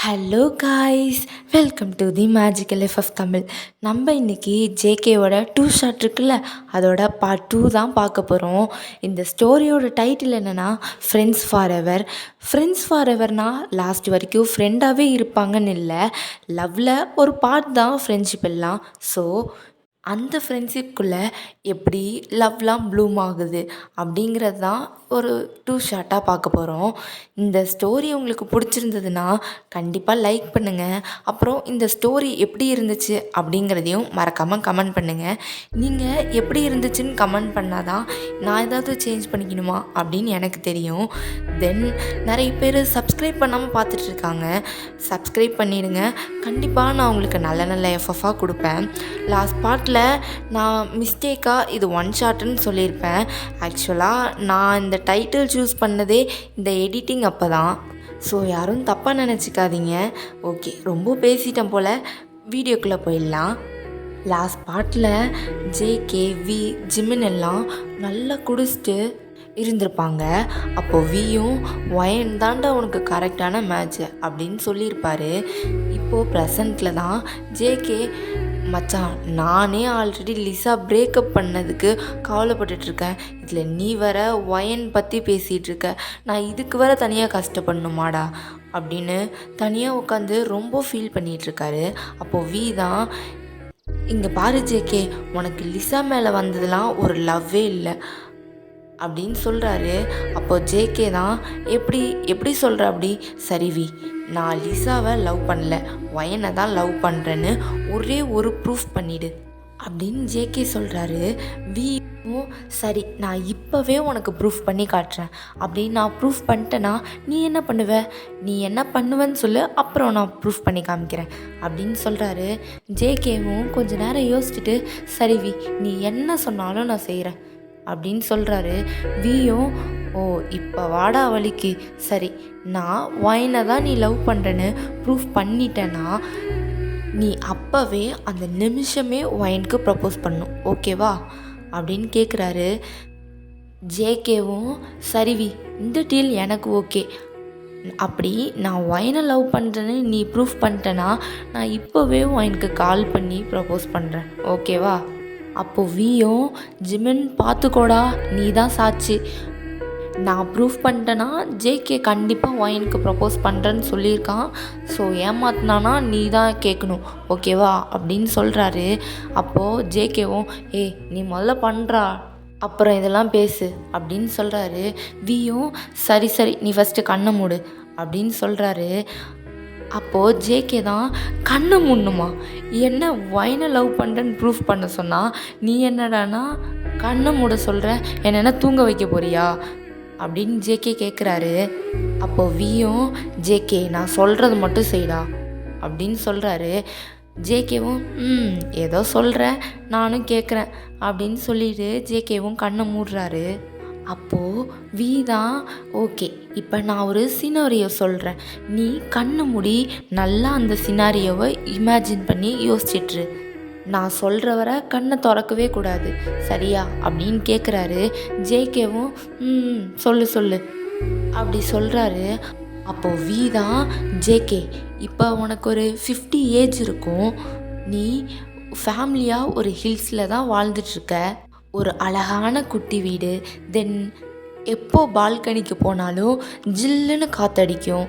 Hello guys, welcome to the magical life of Tamil. நம்ம இன்றைக்கி ஜேகேவோட 2 short இருக்குல்ல, அதோட பார்ட் 2 தான் பார்க்க போகிறோம். இந்த ஸ்டோரியோட டைட்டில் என்னென்னா friends forever. Friends for எவர்னால் லாஸ்ட் வரைக்கும் ஃப்ரெண்டாகவே இருப்பாங்கன்னு இல்லை, லவ்வில் ஒரு பார்ட் தான் ஃப்ரெண்ட்ஷிப் எல்லாம். ஸோ அந்த ஃப்ரெண்ட்ஷிப்குள்ளே எப்படி லவ்லாம் ப்ளூம் ஆகுது அப்படிங்கிறது தான் ஒரு 2 ஷார்ட்டாக பார்க்க போகிறோம். இந்த ஸ்டோரி உங்களுக்கு பிடிச்சிருந்ததுன்னா கண்டிப்பாக லைக் பண்ணுங்கள். அப்புறம் இந்த ஸ்டோரி எப்படி இருந்துச்சு அப்படிங்கிறதையும் மறக்காமல் கமெண்ட் பண்ணுங்கள். நீங்கள் எப்படி இருந்துச்சுன்னு கமெண்ட் பண்ணால் தான் நான் ஏதாவது சேஞ்ச் பண்ணிக்கணுமா அப்படின்னு எனக்கு தெரியும். தென் நிறைய பேர் சப்ஸ்கிரைப் பண்ணாமல் பார்த்துட்ருக்காங்க. சப்ஸ்கிரைப் பண்ணிவிடுங்க. கண்டிப்பாக நான் உங்களுக்கு நல்ல நல்ல எஃப்எஃபாக கொடுப்பேன். லாஸ்ட் பார்ட்டில் நான் மிஸ்டேக்காக இது 1 ஷாட்டுன்னு சொல்லியிருப்பேன். ஆக்சுவலாக நான் இந்த டைட்டில் சூஸ் பண்ணதே இந்த எடிட்டிங் அப்போ தான். ஸோ யாரும் தப்பாக நினச்சிக்காதீங்க. ஓகே, ரொம்ப பேசிட்டேன் போல், வீடியோக்குள்ளே போயிடலாம். லாஸ்ட் பார்ட்டில் ஜேகே, வி, ஜிமின் எல்லாம் நல்லா குடிச்சிட்டு இருந்திருப்பாங்க. அப்போது வியும் ஒயன் தாண்டா உனக்கு கரெக்டான மேட்ச்சு அப்படின்னு சொல்லியிருப்பார். இப்போது ப்ரெசண்ட்டில் தான் ஜேகே, மச்சான் நானே ஆல்ரெடி லிசா பிரேக்கப் பண்ணதுக்கு கவலைப்பட்டுட்ருக்கேன், இதில் நீ வர ஒயன் பற்றி பேசிகிட்ருக்க, நான் இதுக்கு வர தனியாக கஷ்டப்படணுமாடா அப்படின்னு தனியாக உட்காந்து ரொம்ப ஃபீல் பண்ணிகிட்ருக்காரு. அப்போது வி தான், இங்கே பாரு ஜேகே, உனக்கு லிசா மேலே வந்ததுலாம் ஒரு லவ்வே இல்லை அப்படின்னு சொல்கிறாரு. அப்போது ஜேகே தான், எப்படி சொல்கிற அப்படி? சரி வி, நான் லிசாவை லவ் பண்ணல, ஒயனை தான் லவ் பண்ணுறேன்னு ஒரே ஒரு ப்ரூஃப் பண்ணிவிடு அப்படின்னு ஜேகே சொல்கிறாரு. வியும் சரி, நான் இப்போவே உனக்கு ப்ரூஃப் பண்ணி காட்டுறேன். அப்படின்னு நான் ப்ரூஃப் பண்ணிட்டேன்னா நீ என்ன பண்ணுவ? நீ என்ன பண்ணுவேன்னு சொல்லு, அப்புறம் நான் ப்ரூஃப் பண்ணி காமிக்கிறேன் அப்படின்னு சொல்கிறாரு. ஜேகேவும் கொஞ்ச நேரம் யோசிச்சுட்டு சரி வி, நீ என்ன சொன்னாலும் நான் செய்கிறேன் அப்படின்னு சொல்கிறாரு. வியும், ஓ இப்போ வாடா வலிக்கு, சரி நான் ஒயனை தான் நீ லவ் பண்ணுறேன்னு ப்ரூஃப் பண்ணிட்டேன்னா நீ அப்போவே அந்த நிமிஷமே ஒயனுக்கு ப்ரப்போஸ் பண்ணும், ஓகேவா அப்படின்னு கேட்குறாரு. ஜேகேவும் சரி வி, இந்த டீல் எனக்கு ஓகே. அப்படி நான் ஒயனை லவ் பண்ணுறேன்னு நீ ப்ரூஃப் பண்ணிட்டேன்னா நான் இப்போவே ஒயனுக்கு கால் பண்ணி ப்ரப்போஸ் பண்ணுறேன், ஓகேவா? அப்போது வியும், ஜிமின் பார்த்துக்கோடா, நீ தான் சாட்சி, நான் ப்ரூஃப் பண்ணிட்டேன்னா ஜேகே கண்டிப்பாக ஒயனுக்கு ப்ரப்போஸ் பண்ணுறேன்னு சொல்லியிருக்கான். ஸோ ஏமாத்தினானா நீ தான் கேட்கணும், ஓகேவா அப்படின்னு சொல்கிறாரு. அப்போது ஜேகேவும், ஏய் நீ முதல்ல பண்ணுறா, அப்புறம் இதெல்லாம் பேசு அப்படின்னு சொல்கிறாரு. வியும் சரி நீ ஃபஸ்ட்டு கண்ணை மூடு அப்படின்னு சொல்கிறாரு. அப்போது ஜேகே தான், கண்ணை மூடணுமா? என்ன ஒயனை லவ் பண்ணுறேன்னு ப்ரூஃப் பண்ண சொன்னால் நீ என்னடானா கண்ணை மூட சொல்கிற, என்னென்ன தூங்க வைக்க போறியா அப்படின்னு ஜேகே கேட்குறாரு. அப்போது வியும், ஜேகே நான் சொல்கிறது மட்டும் செய்டா அப்படின்னு சொல்கிறாரு. ஜேகேவும் ஏதோ சொல்கிறேன், நானும் கேட்குறேன் அப்படின்னு சொல்லிட்டு ஜேகேவும் கண்ணை மூடுறாரு. அப்போது வி தான், ஓகே இப்போ நான் ஒரு சினாரியோ சொல்கிறேன், நீ கண்ணு மூடி நல்லா அந்த சினாரியோவை இமேஜின் பண்ணி யோசிச்சிட்ரு, நான் சொல்கிற வர கண்ணை திறக்கவே கூடாது, சரியா அப்படின்னு கேட்குறாரு. ஜேகேவும் சொல்லு அப்படி சொல்கிறாரு. அப்போது வி தான், ஜேகே இப்போ உனக்கு ஒரு 50 ஏஜ் இருக்கும், நீ ஃபேமிலியாக ஒரு ஹில்ஸில் தான் வாழ்ந்துட்டுருக்க, ஒரு அழகான குட்டி வீடு, தென் எப்போ பால்கனிக்கு போனாலும் ஜில்லுன்னு காற்றடிக்கும்,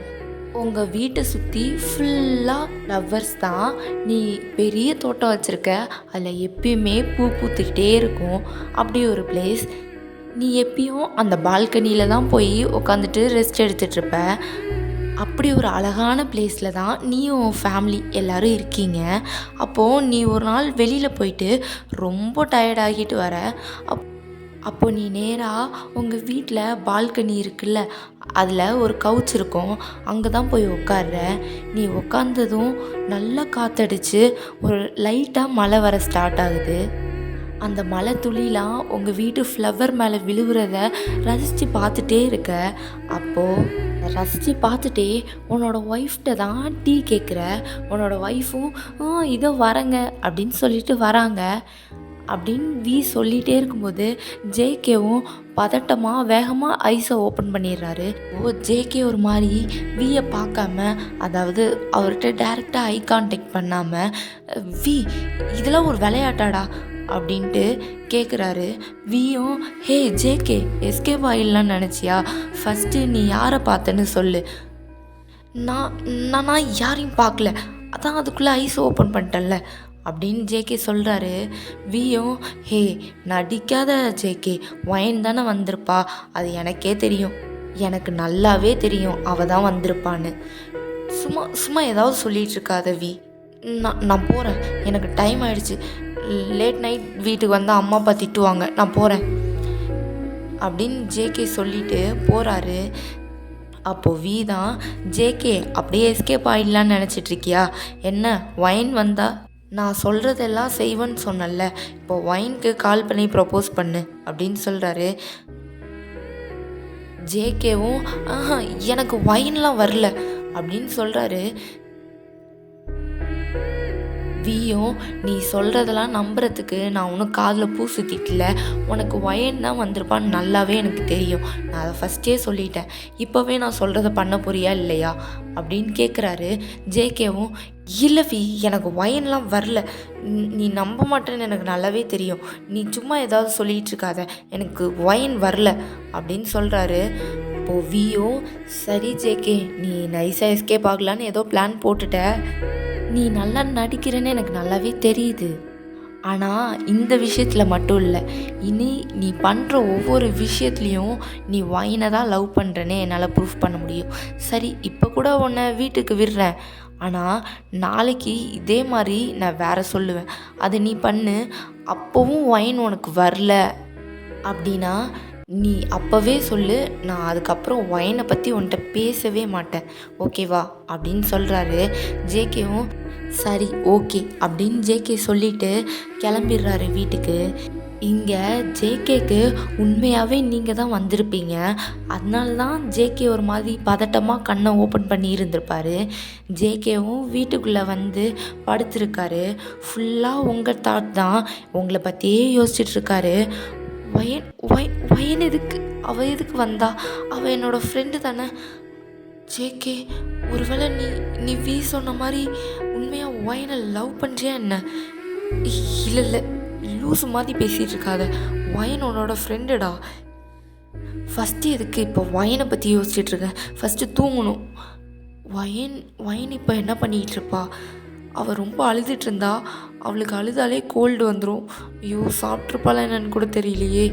உங்கள் வீட்டை சுற்றி ஃபுல்லாக லவ்வர்ஸ் தான், நீ பெரிய தோட்டம் வச்சுருக்க, அதில் எப்பயுமே பூ பூத்துக்கிட்டே இருக்கும், அப்படி ஒரு பிளேஸ், நீ எப்பயும் அந்த பால்கனியில் தான் போய் உட்காந்துட்டு ரெஸ்ட் எடுத்துகிட்ருப்ப, அப்படி ஒரு அழகான பிளேஸில் தான் நீயும் உன் ஃபேமிலி எல்லோரும் இருக்கீங்க. அப்போது நீ ஒரு நாள் வெளியில் போயிட்டு ரொம்ப டயர்டாகிட்டு வர, அப்போது நீ நேராக உங்கள் வீட்டில் பால்கனி இருக்குல்ல, அதில் ஒரு கவுச் இருக்கும், அங்கே தான் போய் உட்கார்ற. நீ உட்காந்ததும் நல்லா காற்றடிச்சு ஒரு லைட்டாக மழை வர ஸ்டார்ட் ஆகுது. அந்த மழை துளிலாம் உங்கள் வீட்டு ஃப்ளவர் மேலே விழுகிறத ரசித்து பார்த்துட்டே இருக்க. அப்போது ரசித்து பார்த்துட்டே உன்னோட ஒய்ஃப்கிட்ட தான் டீ கேட்குற. உன்னோட ஒய்ஃபும் இதோ வரங்க அப்படின்னு சொல்லிட்டு வராங்க. அப்படின்னு வி சொல்லிகிட்டே இருக்கும்போது ஜேகேவும் பதட்டமாக வேகமாக ஐஸை ஓப்பன் பண்ணிடுறாரு. ஜேகே ஒரு மாதிரி வியை பார்க்காம, அதாவது அவர்கிட்ட டைரெக்டாக ஐ கான்டாக்ட் பண்ணாமல், வி இதெல்லாம் ஒரு விளையாட்டாடா அப்படின்ட்டு கேட்குறாரு. வியும் ஹே ஜேகே எஸ்கேப் ஆயிடலான்னு நினச்சியா? ஃபஸ்ட்டு நீ யாரை பார்த்தேன்னு சொல்லு. நான் யாரையும் பார்க்கல, அதான் அதுக்குள்ளே ஐஸ் ஓப்பன் பண்ணிட்டேன்ல அப்படின்னு ஜேகே சொல்கிறாரு. வியும் ஹே நடிக்காத ஜேகே, ஒயின் தானே வந்திருப்பா, அது எனக்கே தெரியும், எனக்கு நல்லாவே தெரியும் அவள் தான் வந்திருப்பான்னு. சும்மா சும்மா ஏதாவது சொல்லிகிட்டு இருக்காத வி, நான் போகிறேன், எனக்கு டைம் ஆகிடுச்சு, லேட் நைட் வீட்டுக்கு வந்தால் அம்மா அப்பா திட்டுவாங்க, நான் போகிறேன் அப்படின்னு ஜேகே சொல்லிட்டு போகிறாரு. அப்போது வி தான் ஜேகே அப்படியே எஸ்கேப் ஆகிடலான்னு நினச்சிட்ருக்கியா? என்ன ஒயின் வந்தா நான் சொல்கிறதெல்லாம் செய்வேன்னு சொன்னல, இப்போ ஒயினுக்கு கால் பண்ணி ப்ரப்போஸ் பண்ணு அப்படின்னு சொல்கிறாரு. ஜேகேவும் எனக்கு ஒயின்லாம் வரல அப்படின்னு சொல்கிறாரு. வியும் நீ சொல்கிறதெல்லாம் நம்புறதுக்கு நான் ஒன்றும் காதில் பூ சுற்றிட்டல, உனக்கு ஒயின் தான் வந்திருப்பான்னு நல்லாவே எனக்கு தெரியும், நான் அதை ஃபஸ்ட்டே சொல்லிட்டேன், இப்போவே நான் சொல்கிறத பண்ண போறியா இல்லையா அப்படின்னு கேட்குறாரு. ஜேகேவும் இல்லை வி, எனக்கு ஒயின்லாம் வரல, நீ நம்ப மாட்டேன்னு எனக்கு நல்லாவே தெரியும், நீ சும்மா ஏதாவது சொல்லிகிட்டு இருக்காத, எனக்கு ஒயின் வரல அப்படின்னு சொல்கிறாரு. இப்போது வியும் சரி ஜேகே, நீ நைஸாக எஸ்கேப் ஆகலான்னு ஏதோ பிளான் போட்டுட்ட, நீ நல்லா நடிக்கிறேன்னு எனக்கு நல்லாவே தெரியுது, ஆனால் இந்த விஷயத்தில் மட்டும் இல்லை, இனி நீ பண்ணுற ஒவ்வொரு விஷயத்துலேயும் நீ ஒயினை தான் லவ் பண்ணுறேன்னு என்னால் ப்ரூஃப் பண்ண முடியும். சரி இப்போ கூட உன்னை வீட்டுக்கு விடுறேன், ஆனால் நாளைக்கு இதே மாதிரி நான் வேறு சொல்லுவேன், அது நீ பண்ணு, அப்போவும் ஒயின் உனக்கு வரல அப்படின்னா நீ அப்போவே சொல்லு, நான் அதுக்கப்புறம் ஒயினை பற்றி உன்கிட்ட பேசவே மாட்டேன், ஓகேவா அப்படின்னு சொல்கிறாரு. ஜேகேவும் சரி ஓகே அப்படின்னு ஜேகே சொல்லிவிட்டு கிளம்பிடுறாரு வீட்டுக்கு. இங்கே ஜேகேக்கு உண்மையாகவே நீங்கள் தான் வந்திருப்பீங்க, அதனால தான் ஜேகே ஒரு மாதிரி பதட்டமாக கண்ணை ஓப்பன் பண்ணி இருந்திருப்பார். ஜேகேவும் வீட்டுக்குள்ளே வந்து படுத்திருக்காரு. ஃபுல்லாக உங்கள் தாட் தான், உங்களை பற்றியே யோசிச்சுட்ருக்காரு. ஒயின் எதுக்கு, அவள் எதுக்கு வந்தா, அவள் என்னோடய ஃப்ரெண்டு தானே. ஜேகே ஒருவேளை நீ வி சொன்ன மாதிரி உண்மையாக ஒயினை லவ் பண்ணுறியா என்ன? இல்லை லூஸு மாதிரி பேசிகிட்டு இருக்காத, ஒயின் உன்னோட ஃப்ரெண்டுடா. ஃபஸ்ட்டு எதுக்கு இப்போ ஒயினை பற்றி யோசிச்சுட்ருக்கேன், ஃபஸ்ட்டு தூங்கணும். ஒயின் இப்போ என்ன பண்ணிகிட்டு இருப்பா? அவள் ரொம்ப அழுதுட்டு இருந்தா, அவளுக்கு அழுதாலே கோல்டு வந்துடும், ஐயோ சாப்பிட்ருப்பாளா என்னன்னு கூட தெரியலையே.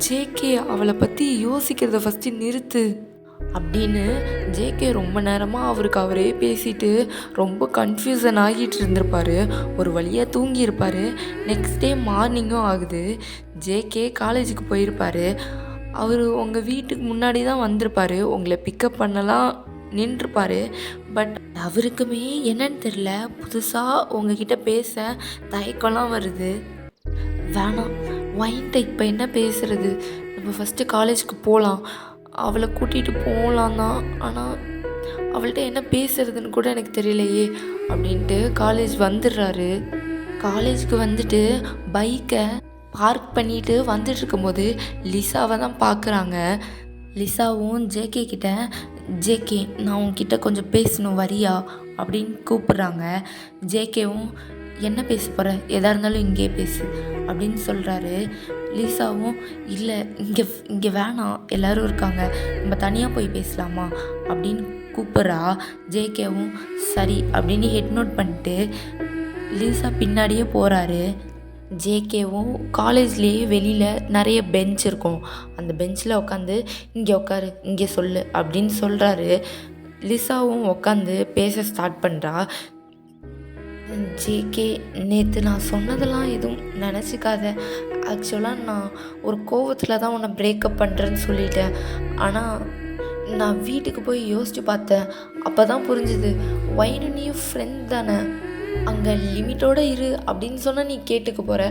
ஜேகே அவளை பற்றி யோசிக்கிறத ஃபஸ்ட்டு நிறுத்து அப்படின்னு ஜேகே ரொம்ப நேரமாக அவருக்கு அவரே பேசிட்டு ரொம்ப கன்ஃபியூசன் ஆகிட்டு இருந்திருப்பார். ஒரு வழியாக தூங்கியிருப்பார். நெக்ஸ்ட் டே மார்னிங்கும் ஆகுது. ஜேகே காலேஜுக்கு போயிருப்பார். அவர் உங்கள் வீட்டுக்கு முன்னாடி தான் வந்திருப்பார், உங்களை பிக்கப் பண்ணலாம் நின்றுப்பார். பட் அவருக்குமே என்னன்னு தெரில, புதுசாக உங்ககிட்ட பேச தயக்கம்லாம் வருது. வேணாம், ஒயின்ட்ட இப்போ என்ன பேசுகிறது, நம்ம ஃபஸ்ட்டு காலேஜுக்கு போகலாம், அவளை கூட்டிகிட்டு போகலாம் தான், ஆனால் அவள்கிட்ட என்ன பேசுறதுன்னு கூட எனக்கு தெரியலையே அப்படின்ட்டு காலேஜ் வந்துடுறாரு. காலேஜுக்கு வந்துட்டு பைக்கை பார்க் பண்ணிட்டு வந்துட்டு இருக்கும்போது லிசாவை தான் பார்க்குறாங்க. லிசாவும் ஜேகே கிட்ட, ஜேகே நான் உன்கிட்ட கொஞ்சம் பேசணும் வரியா அப்படின்னு கூப்பிட்றாங்க. ஜேகேவும் என்ன பேச போகிற, எதாக இருந்தாலும் இங்கே பேசு அப்படின்னு சொல்கிறாரு. லிசாவும் இல்லை இங்கே வேணாம், எல்லோரும் இருக்காங்க, நம்ம தனியாக போய் பேசலாமா அப்படின்னு கூப்பிட்றா. ஜேகேவும் சரி அப்படின்னு ஹெட் நோட் பண்ணிட்டு லிசா பின்னாடியே போகிறாரு. ஜேகேவும் காலேஜ்லேயே வெளியில் நிறைய பெஞ்ச் இருக்கும், அந்த பெஞ்சில் உட்காந்து இங்கே உட்காரு, இங்கே சொல்லு அப்படின்னு சொல்கிறாரு. லிசாவும் உட்காந்து பேச ஸ்டார்ட் பண்ணுறா. ஜேகே நேற்று நான் சொன்னதெல்லாம் எதுவும் நினச்சிக்காத, ஆக்சுவலாக நான் ஒரு கோவத்தில் தான் உன்னை பிரேக்கப் பண்ணுறேன்னு சொல்லிட்டேன், ஆனால் நான் வீட்டுக்கு போய் யோசித்து பார்த்தேன், அப்போ தான் புரிஞ்சுது ஒயினும் நீயும் ஃப்ரெண்ட் தானே, அங்கே லிமிட்டோடு இரு அப்படின்னு சொன்னால் நீ கேட்டுக்க போகிற,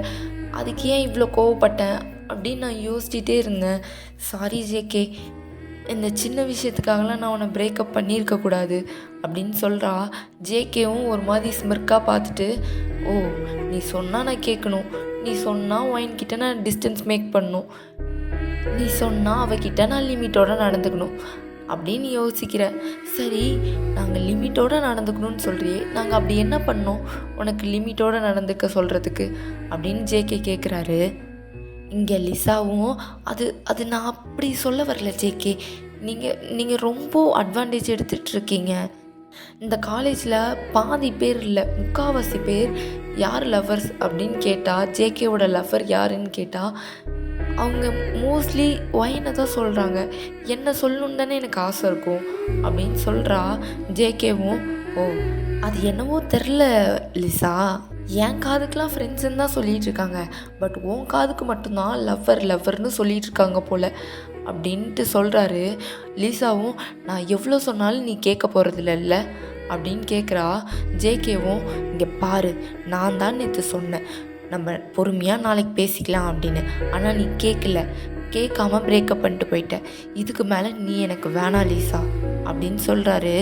அதுக்கு ஏன் இவ்வளோ கோவப்பட்டேன் அப்படின்னு நான் யோசிச்சுட்டே இருந்தேன். சாரி ஜேகே, இந்த சின்ன விஷயத்துக்காகலாம் நான் உன்னை பிரேக்கப் பண்ணியிருக்கக்கூடாது அப்படின்னு சொல்கிறா. ஜேகேவும் ஒரு மாதிரி ஸ்மிர்க்காக பார்த்துட்டு, ஓ நீ சொன்னால் நான் கேட்கணும், நீ சொன்னால் ஒயின்கிட்ட நான் டிஸ்டன்ஸ் மேக் பண்ணணும், நீ சொன்னால் அவகிட்ட நான் லிமிட்டோடு நடந்துக்கணும் அப்படின்னு யோசிக்கிற. சரி, நாங்கள் லிமிட்டோடு நடந்துக்கணும்னு சொல்கிறியே, நாங்கள் அப்படி என்ன பண்ணோம் உனக்கு லிமிட்டோடு நடந்துக்க சொல்கிறதுக்கு அப்படின்னு ஜேகே கேட்குறாரு. இங்கே லிசாவும் அது நான் அப்படி சொல்ல வரல ஜேகே, நீங்கள் ரொம்ப அட்வான்டேஜ் எடுத்துகிட்ருக்கீங்க. இந்த காலேஜில் பாதி பேர் இல்லை, முக்கால்வாசி பேர் யார் லவ்வர்ஸ் அப்படின்னு கேட்டால், ஜேகேவோட லவ்வர் யாருன்னு கேட்டால் அவங்க மோஸ்ட்லி ஒயினை தான் சொல்கிறாங்க. என்ன சொல்லணுன்னு தானே எனக்கு ஆசை இருக்கும் அப்படின்னு சொல்கிறா. ஜேகேவும், ஓ அது என்னவோ தெரில லிசா, என் காதுக்கெலாம் ஃப்ரெண்ட்ஸுன்னு தான் சொல்லிகிட்டு இருக்காங்க, பட் உன் காதுக்கு மட்டும்தான் லவ்வர்னு சொல்லிகிட்டு இருக்காங்க போல் அப்படின்ட்டு சொல்கிறாரு. லிசாவும், நான் எவ்வளோ சொன்னாலும் நீ கேட்க போகிறதில்ல அப்படின்னு கேட்குறா. ஜேகேவும், இங்கே பாரு, நான் தான் நேற்று சொன்னேன் நம்ம பொறுமையாக நாளைக்கு பேசிக்கலாம் அப்படின்னு, ஆனால் நீ கேட்காம பிரேக்கப் பண்ணிட்டு போயிட்ட, இதுக்கு மேலே நீ எனக்கு வேணாம் லிசா அப்படின்னு சொல்கிறாரு.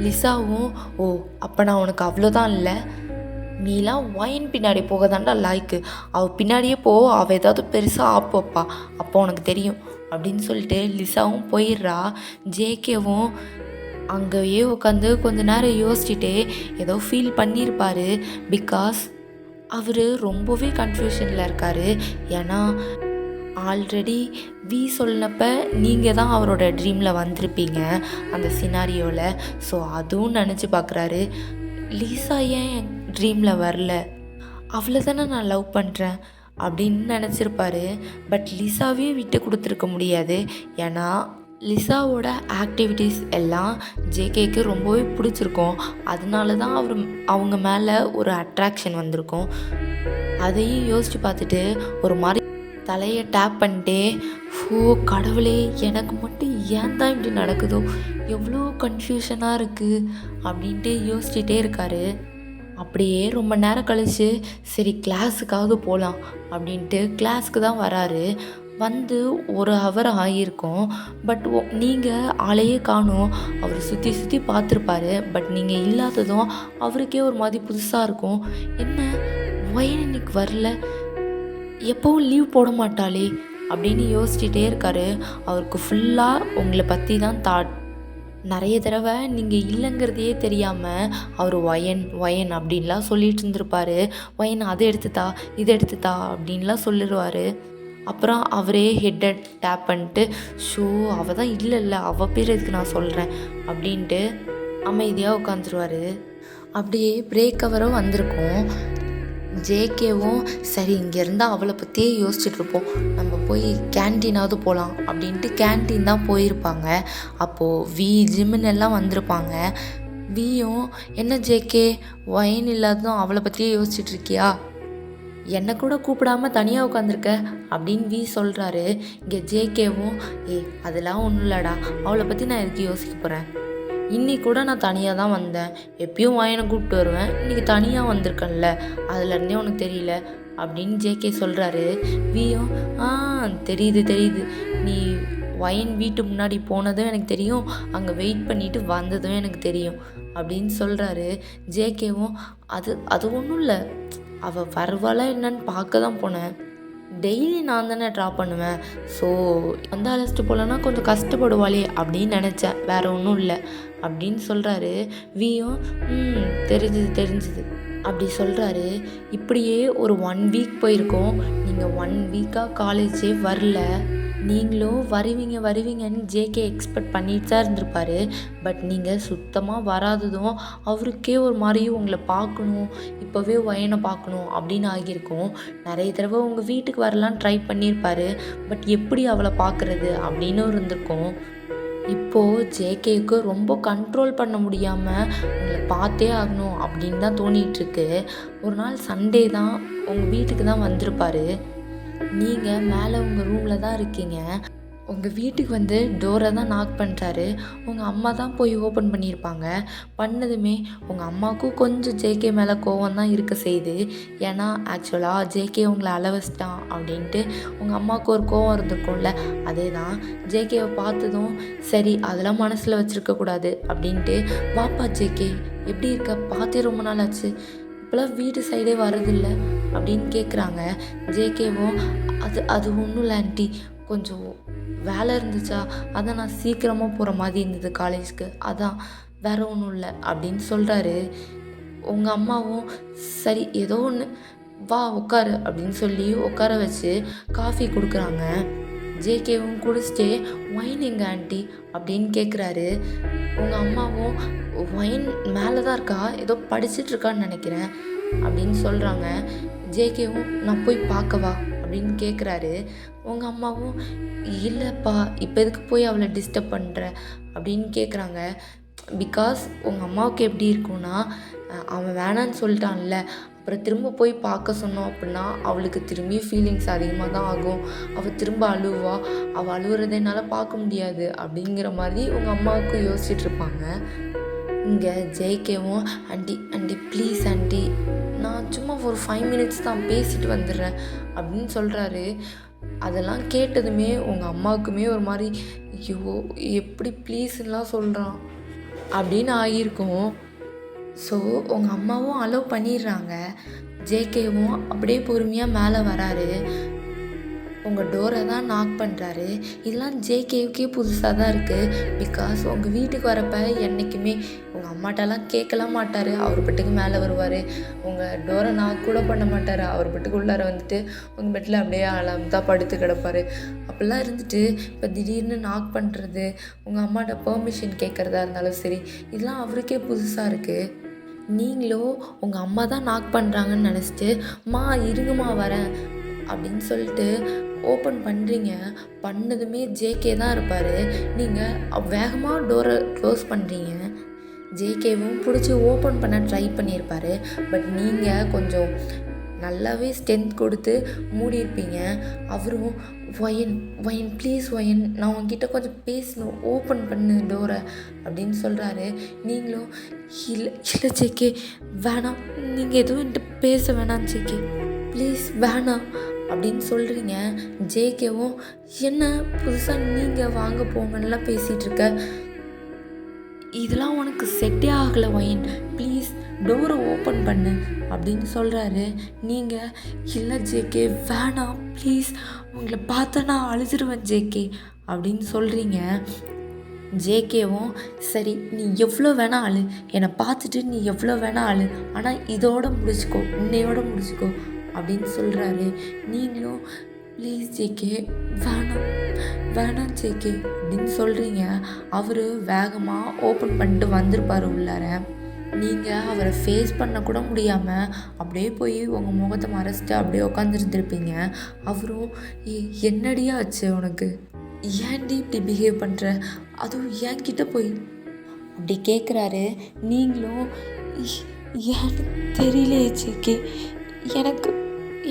லிசாவும், ஓ அப்போ நான் உனக்கு அவ்வளோதான் இல்லை, நீலாம் ஒயின் பின்னாடி போக தாண்டா லாய்க்கு, அவள் பின்னாடியே போ, அவள் ஏதாவது பெருசாக ஆப்போப்பா, அப்போ உனக்கு தெரியும் அப்படின்னு சொல்லிட்டு லிசாவும் போயிடுறா. ஜேகேவும் அங்கேயே உட்காந்து கொஞ்ச நேரம் யோசிச்சுட்டே ஏதோ ஃபீல் பண்ணியிருப்பார். பிகாஸ் அவர் ரொம்பவே கன்ஃபியூஷனில் இருக்கார். ஏன்னா ஆல்ரெடி வி சொன்னப்ப நீங்கள் தான் அவரோட ட்ரீமில் வந்திருப்பீங்க அந்த சினாரியோவில். ஸோ அதுவும் நினச்சி பார்க்குறாரு, லீசா ஏன் என் ட்ரீமில் வரல, அவளை தானே நான் லவ் பண்ணுறேன் அப்படின்னு நினச்சிருப்பாரு. பட் லிசாவையும் விட்டு கொடுத்துருக்க முடியாது. ஏன்னா லிசாவோட ஆக்டிவிட்டீஸ் எல்லாம் ஜேகேக்கு ரொம்பவே பிடிச்சிருக்கும். அதனால தான் அவங்க மேலே ஒரு அட்ராக்ஷன் வந்திருக்கும். அதையும் யோசித்து பார்த்துட்டு ஒரு மாதிரி தலையை டேப் பண்ணிட்டே, ஓ கடவுளே, எனக்கு மட்டும் ஏன் தான் இப்படி நடக்குதோ, எவ்வளோ கன்ஃபியூஷனாக இருக்குது அப்படின்ட்டு யோசிச்சுட்டே இருக்காரு. அப்படியே ரொம்ப நேரம் கழித்து சரி கிளாஸுக்காவது போகலாம் அப்படின்ட்டு கிளாஸுக்கு தான் வராரு. வந்து ஒரு ஹவர் ஆகியிருக்கும். பட் நீங்கள் ஆளையே காணோம். அவர் சுற்றி சுற்றி பார்த்துருப்பாரு. பட் நீங்கள் இல்லாததும் அவருக்கே ஒரு மாதிரி புதுசாக இருக்கும். என்ன ஒயின் இன்னைக்கு வரல, எப்போவும் லீவ் போட மாட்டாளே அப்படின்னு யோசிச்சுட்டே இருக்காரு. அவருக்கு ஃபுல்லாக உங்களை பற்றி தான் தாட். நிறைய தடவை நீங்கள் இல்லைங்கிறதையே தெரியாமல் அவர் ஒயன் அப்படின்லாம் சொல்லிட்டு இருந்திருப்பாரு. ஒயன் அதை எடுத்துத்தா இதை எடுத்துத்தா அப்படின்லாம் சொல்லிடுவார். அப்புறம் அவரே ஹெட்டை டேப் பண்ணிட்டு, ஷோ அவள் தான் இல்லை அவள் பேர் எதுக்கு நான் சொல்கிறேன் அப்படின்ட்டு அமைதியாக உட்காந்துருவார். அப்படியே பிரேக் ஹவரும் வந்திருக்கும். ஜேகேவும் சரி இங்கேருந்து அவளை பற்றியே யோசிச்சுட்ருப்போம், நம்ம போய் கேன்டீனாவது போகலாம் அப்படின்ட்டு கேன்டீன் தான் போயிருப்பாங்க. அப்போது வி ஜிம்முன்னு எல்லாம் வந்திருப்பாங்க. வியும், என்ன ஜேகே ஒயின் இல்லாததும் அவளை பற்றியே யோசிச்சுட்ருக்கியா, என்னை கூட கூப்பிடாமல் தனியாக உட்காந்துருக்க அப்படின்னு வி சொல்கிறாரு. இங்கே ஜேகேவும், அதெல்லாம் ஒன்றும் இல்லைடா, அவளை பற்றி நான் எதுக்கு யோசிக்க போகிறேன், இன்னைக்கு கூட நான் தனியாக தான் வந்தேன், எப்பயும் வாயனை கூப்பிட்டு வருவேன், இன்றைக்கி தனியாக வந்திருக்கேன்ல, அதுலேருந்தே உனக்கு தெரியல அப்படின்னு ஜேகே சொல்கிறாரு. வியும், தெரியுது, நீ ஒயின் வீட்டு முன்னாடி போனதும் எனக்கு தெரியும், அங்கே வெயிட் பண்ணிவிட்டு வந்ததும் எனக்கு தெரியும் அப்படின்னு சொல்கிறாரு. ஜேகேவும், அது ஒன்றும் இல்லை, அவள் வருவாளா என்னன்னு பார்க்க தான் போனேன், டெய்லி நான் தானே ட்ரா பண்ணுவேன், ஸோ வந்து அழைச்சிட்டு போகலன்னா கொஞ்சம் கஷ்டப்படுவாளே அப்படின்னு நினச்சேன், வேறு ஒன்றும் இல்லை அப்படின்னு சொல்கிறாரு. வியும், தெரிஞ்சுது அப்படி சொல்கிறாரு. இப்படியே ஒரு 1 வீக் போயிருக்கோம். நீங்கள் 1 வீக்காக காலேஜே வரல. நீங்களும் வருவீங்கன்னு ஜேகே எக்ஸ்பெக்ட் பண்ணிட்டு தான் இருந்திருப்பாரு. பட் நீங்கள் சுத்தமாக வராததும் அவருக்கே ஒரு மாதிரி உங்களை பார்க்கணும், இப்போவே ஒயனை பார்க்கணும் அப்படின்னு ஆகியிருக்கும். நிறைய தடவை உங்கள் வீட்டுக்கு வரலான்னு ட்ரை பண்ணியிருப்பாரு. பட் எப்படி அவளை பார்க்குறது அப்படின்னு இருந்திருக்கும். இப்போது ஜேகேவுக்கு ரொம்ப கண்ட்ரோல் பண்ண முடியாமல் உங்களை பார்த்தே ஆகணும் அப்படின்னு தான் தோணிகிட்ருக்கு. ஒரு நாள் சண்டே தான் உங்கள் வீட்டுக்கு தான் வந்திருப்பாரு. நீங்கள் மேலே உங்கள் ரூமில் தான் இருக்கீங்க. உங்கள் வீட்டுக்கு வந்து டோரை தான் நாக் பண்ணுறாரு. உங்கள் அம்மா தான் போய் ஓப்பன் பண்ணியிருப்பாங்க. பண்ணதுமே உங்கள் அம்மாவுக்கும் கொஞ்சம் ஜேகே மேலே கோவம் தான் இருக்க செய்யுது. ஏன்னா ஆக்சுவலாக ஜேகே உங்களை அளவச்சிட்டான் அப்படின்ட்டு உங்கள் அம்மாவுக்கு ஒரு கோவம் இருந்திருக்கும்ல. அதே தான் ஜேகேவை பார்த்ததும் சரி அதெல்லாம் மனசில் வச்சுருக்கக்கூடாது அப்படின்ட்டு, வாப்பா ஜேகே எப்படி இருக்க, பார்த்தே ரொம்ப நாள் ஆச்சு, இப்போலாம் வீட்டு சைடே வரதில்லை அப்படின்னு கேட்குறாங்க. ஜேகேவும் அது அது ஒன்றும் இல்லை ஆண்டி, கொஞ்சம் வேலை இருந்துச்சா, அதான் நான் சீக்கிரமாக போகிற மாதிரி இருந்தது காலேஜ்க்கு, அதான் வேற ஒன்றும் இல்லை அப்படின்னு சொல்கிறாரு. உங்கள் அம்மாவும் சரி ஏதோ ஒன்று வா உட்காரு அப்படின்னு சொல்லி உட்கார வச்சு காஃபி கொடுக்குறாங்க. ஜேகேவும் குடிச்சிட்டே ஒயின் எங்க ஆண்டி அப்படின்னு கேட்குறாரு. உங்கள் அம்மாவும் ஒயின் மேலே தான் இருக்கா, ஏதோ படிச்சுட்டு இருக்கான்னு நினைக்கிறேன் அப்படின்னு சொல்கிறாங்க. ஜேகேவும் நான் போய் பார்க்கவா அப்படின்னு கேட்குறாரு. உங்கள் அம்மாவும் இல்லைப்பா இப்போ எதுக்கு போய் அவளை டிஸ்டர்ப் பண்ணுற அப்படின்னு கேட்குறாங்க. பிகாஸ் உங்கள் அம்மாவுக்கு எப்படி இருக்கும்னா, அவன் வேணான்னு சொல்லிட்டான்ல, அப்புறம் திரும்ப போய் பார்க்க சொன்னோம் அப்படின்னா அவளுக்கு திரும்பி ஃபீலிங்ஸ் அதிகமாக தான் ஆகும், அவள் திரும்ப அழுவா, அவள் அழுவுறதை என்னால் பார்க்க முடியாது அப்படிங்கிற மாதிரி உங்கள் அம்மாவுக்கு யோசிச்சுட்ருப்பாங்க. இங்கே ஜேகேவும் ஆண்டி ஆண்டி ப்ளீஸ் ஆண்டி, நான் சும்மா ஒரு 5 மினிட்ஸ் தான் பேசிட்டு வந்துடுறேன் அப்படின்னு சொல்கிறாரு. அதெல்லாம் கேட்டதுமே உங்கள் அம்மாவுக்குமே ஒரு மாதிரி ஐயோ எப்படி ப்ளீஸ்லாம் சொல்கிறான் அப்படின்னு ஆகியிருக்கும். ஸோ உங்கள் அம்மாவும் அலோவ் பண்ணிடுறாங்க. ஜேகேவும் அப்படியே பொறுமையாக மேலே வராரு. உங்கள் டோரை தான் நாக் பண்ணுறாரு. இதெல்லாம் ஜேகேவுக்கே புதுசாக தான் இருக்குது. பிகாஸ் உங்கள் வீட்டுக்கு வரப்போ என்றைக்குமே உங்கள் அம்மாட்டெல்லாம் கேட்கலாம் மாட்டார். அவர் பட்டுக்கு மேலே வருவார், உங்கள் டோரை நாக் கூட பண்ண மாட்டார். அவர் பட்டுக்கு உள்ளார வந்துட்டு உங்கள் பெட்டில் அப்படியே தான் படுத்து கிடப்பார். அப்படிலாம் இருந்துட்டு இப்போ திடீர்னு நாக் பண்ணுறது, உங்கள் அம்மாட்ட பெர்மிஷன் கேட்குறதா இருந்தாலும் சரி, இதெல்லாம் அவருக்கே புதுசாக இருக்குது. நீங்களும் உங்கள் அம்மா தான் நாக் பண்ணுறாங்கன்னு நினச்சிட்டு மா இருங்கம்மா வரேன் அப்படின்னு சொல்லிட்டு ஓப்பன் பண்ணுறீங்க. பண்ணதுமே ஜேகே தான் இருப்பார். நீங்கள் வேகமாக டோரை க்ளோஸ் பண்ணுறீங்க. ஜேகேவும் பிடிச்சி ஓப்பன் பண்ண ட்ரை பண்ணியிருப்பார். பட் நீங்கள் கொஞ்சம் நல்லாவே ஸ்ட்ரென்த் கொடுத்து மூடியிருப்பீங்க. அவரும் ஒயன் ஒயன் ப்ளீஸ் ஒயன், நான் உங்ககிட்ட கொஞ்சம் பேசணும், ஓப்பன் பண்ணு டோரை அப்படின்னு சொல்கிறாரு. நீங்களும் இல்லை இல்லை ஜேகே வேணாம், நீங்கள் எதுவும் என்கிட்ட பேச வேணாம் ஜேகே ப்ளீஸ் வேணாம் அப்படின்னு சொல்கிறீங்க. ஜேகேவும் என்ன புதுசாக நீங்கள் வாங்க போங்கன்னெலாம் பேசிகிட்ருக்க, இதெல்லாம் உனக்கு செட்டே ஆகலை ஒயின், ப்ளீஸ் டோரை ஓப்பன் பண்ணு அப்படின்னு சொல்கிறாரு. நீங்கள் இல்லை ஜேகே வேணாம் ப்ளீஸ், உங்களை பார்த்தா நான் அழுதுருவேன் ஜேகே அப்படின்னு சொல்கிறீங்க. ஜேகேவும் சரி நீ எவ்வளோ வேணா அழு, என்னை பார்த்துட்டு நீ எவ்வளோ வேணா அழு, ஆனால் இதோட முடிச்சுக்கோ, இன்னையோட முடிச்சுக்கோ அப்படின்னு சொல்கிறாரு. நீங்களும் ப்ளீஸ் ஜேகே வேணாம் வேணாம் ஜேகே அப்படின்னு சொல்கிறீங்க. அவர் வேகமாக ஓப்பன் பண்ணிட்டு வந்திருப்பார் உள்ளார. நீங்கள் அவரை ஃபேஸ் பண்ண கூட முடியாமல் அப்படியே போய் உங்கள் முகத்தை மறைச்சிட்டு அப்படியே உட்காந்துருந்துருப்பீங்க. அவரும் என்னடியா ஆச்சு உனக்கு, ஏன்டி இப்படி பிஹேவ் பண்ணுற, அதுவும் என்கிட்ட போய் அப்படி கேட்குறாரு. நீங்களும் ஏன்னு தெரியலையே ஜேகே, எனக்கு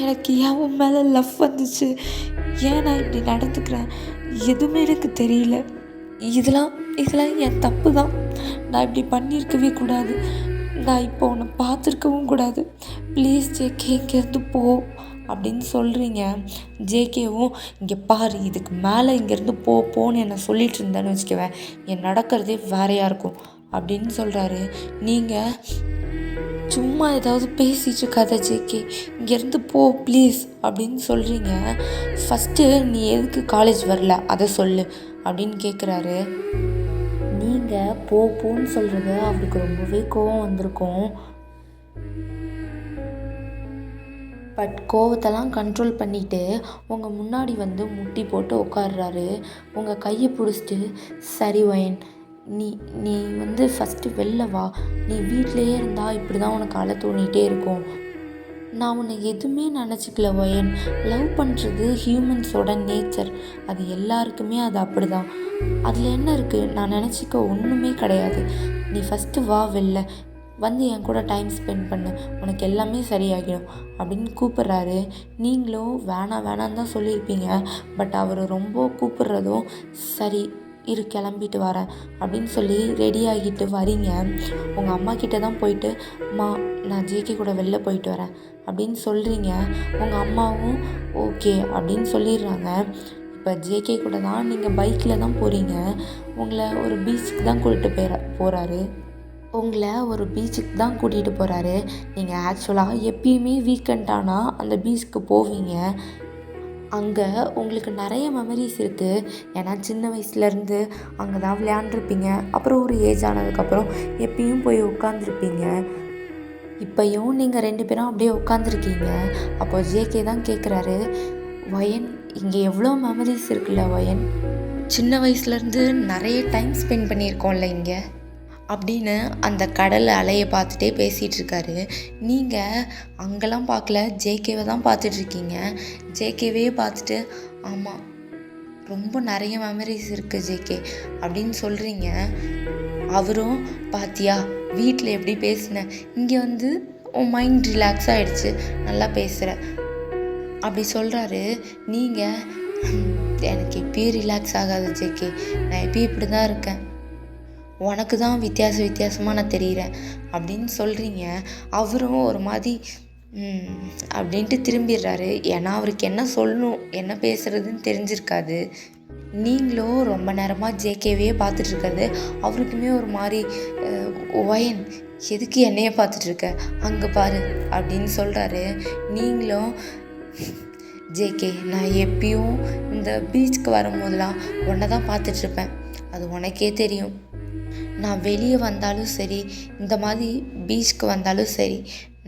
எனக்கு ஏன் உன் மேலே லவ் வந்துச்சு, ஏன் நான் இப்படி நடந்துக்கிறேன் எதுவுமே எனக்கு தெரியல, இதெல்லாம் என் தப்பு தான், நான் இப்படி பண்ணியிருக்கவே கூடாது, நான் இப்போ உன்னை பார்த்துருக்கவும் கூடாது, ப்ளீஸ் ஜேகே இங்கேருந்து போ அப்படின்னு சொல்கிறீங்க. ஜேகேவும் இங்கே பாரு, இதுக்கு மேலே இங்கேருந்து போன்னு என்னை சொல்லிட்டு இருந்தேன்னு வச்சுக்குவேன், என் நடக்கிறதே வேறையாக இருக்கும் அப்படின்னு சொல்கிறாரு. நீங்கள் சும்மா ஏதாவது பேசிட்டு இருக்காத ஜேகே, இங்கேருந்து போ ப்ளீஸ் அப்படின்னு சொல்கிறீங்க. ஃபஸ்ட்டு நீ எதுக்கு காலேஜ் வரல அதை சொல்லு அப்படின்னு கேட்குறாரு. நீங்கள் போன்னு சொல்கிறது அவருக்கு ரொம்பவே கோவம் வந்திருக்கும். பட் கோவத்தெல்லாம் கண்ட்ரோல் பண்ணிவிட்டு உங்கள் முன்னாடி வந்து முட்டி போட்டு உட்காடுறாரு. உங்கள் கையை பிடிச்சிட்டு சரி ஒயன், நீ வந்து ஃபஸ்ட்டு வெளில வா, நீ வீட்டிலையே இருந்தால் இப்படி தான் உனக்கு அழ தோணிகிட்டே இருக்கும், நான் உன்னை எதுவுமே நினச்சிக்கல ஒயன், லவ் பண்ணுறது ஹியூமன்ஸோட நேச்சர், அது எல்லாருக்குமே அது அப்படி தான், அதில் என்ன இருக்குது, நான் நினச்சிக்க ஒன்றுமே கிடையாது, நீ ஃபஸ்ட்டு வா வெளில, வந்து என் கூட டைம் ஸ்பெண்ட் பண்ணு, உனக்கு எல்லாமே சரியாகிடும் அப்படின்னு கூப்பிட்றாரு. நீங்களும் வேணாம் வேணான்னு தான் சொல்லியிருப்பீங்க. பட் அவர் ரொம்ப கூப்பிட்றதும் சரி இரு கிளம்பிட்டு வரேன் அப்படின்னு சொல்லி ரெடி ஆகிட்டு வரீங்க. உங்கள் அம்மா கிட்ட தான் போயிட்டு அம்மா நான் ஜேகே கூட வெளில போயிட்டு வரேன் அப்படின்னு சொல்கிறீங்க. உங்கள் அம்மாவும் ஓகே அப்படின்னு சொல்லிடுறாங்க. இப்போ ஜேகே கூட தான் நீங்கள் பைக்கில் தான் போகிறீங்க. உங்களை ஒரு பீச்சுக்கு தான் போகிறாரு. உங்களை ஒரு பீச்சுக்கு தான் கூட்டிகிட்டு போகிறாரு. நீங்கள் ஆக்சுவலாக எப்பயுமே வீக்கெண்ட் ஆனால் அந்த பீச்சுக்கு போவீங்க. அங்கே உங்களுக்கு நிறைய மெமரிஸ் இருக்குது. ஏன்னா சின்ன வயசுலேருந்து அங்கே தான் விளையாண்டுருப்பீங்க. அப்புறம் ஒரு ஏஜ் ஆனதுக்கப்புறம் எப்பயும் போய் உட்காந்துருப்பீங்க. இப்போயும் நீங்கள் 2 பேரும் அப்படியே உட்காந்துருக்கீங்க. அப்போ ஜேகே தான் கேட்குறாரு, வயன் இங்கே எவ்வளோ மெமரிஸ் இருக்குல்ல வயன், சின்ன வயசுலேருந்து நிறைய டைம் ஸ்பெண்ட் பண்ணியிருக்கோம்ல இங்கே அப்படின்னு அந்த கடல் அலையை பார்த்துட்டே பேசிகிட்டு இருக்காரு. நீங்கள் அங்கெல்லாம் பார்க்கல, ஜேகேவை தான் பார்த்துட்ருக்கீங்க. ஜேகேவே பார்த்துட்டு ஆமாம் ரொம்ப நிறைய மெமரிஸ் இருக்குது ஜேகே அப்படின்னு சொல்கிறீங்க. அவரும் பாத்தியா வீட்டில் எப்படி பேசினேன், இங்கே வந்து உன் மைண்ட் ரிலாக்ஸ் ஆகிடுச்சு, நல்லா பேசுகிற அப்படி சொல்கிறாரு. நீங்கள் எனக்கு எப்பயும் ரிலாக்ஸ் ஆகாது ஜேகே, நான் எப்பயும் இப்படி தான் இருக்கேன், உனக்கு தான் வித்தியாசமாக நான் தெரிகிறேன் அப்படின்னு சொல்கிறீங்க. அவரும் ஒரு மாதிரி அப்படின்ட்டு திரும்பிடுறாரு. ஏன்னா அவருக்கு என்ன சொல்லணும் என்ன பேசுகிறதுன்னு தெரிஞ்சிருக்காது. நீங்களும் ரொம்ப நேரமாக ஜேகேவே பார்த்துட்ருக்கிறது அவருக்குமே ஒரு மாதிரி ஒயன் எதுக்கு என்னையே பார்த்துட்ருக்க அங்கே பாரு அப்படின்னு சொல்கிறாரு. நீங்களும் ஜேகே நான் எப்பயும் இந்த பீச்சுக்கு வரும்போதெல்லாம் உன்னை தான் பார்த்துட்ருப்பேன், அது உனக்கே தெரியும். நான் வெளியே வந்தாலும் சரி, இந்த மாதிரி பீச்சுக்கு வந்தாலும் சரி,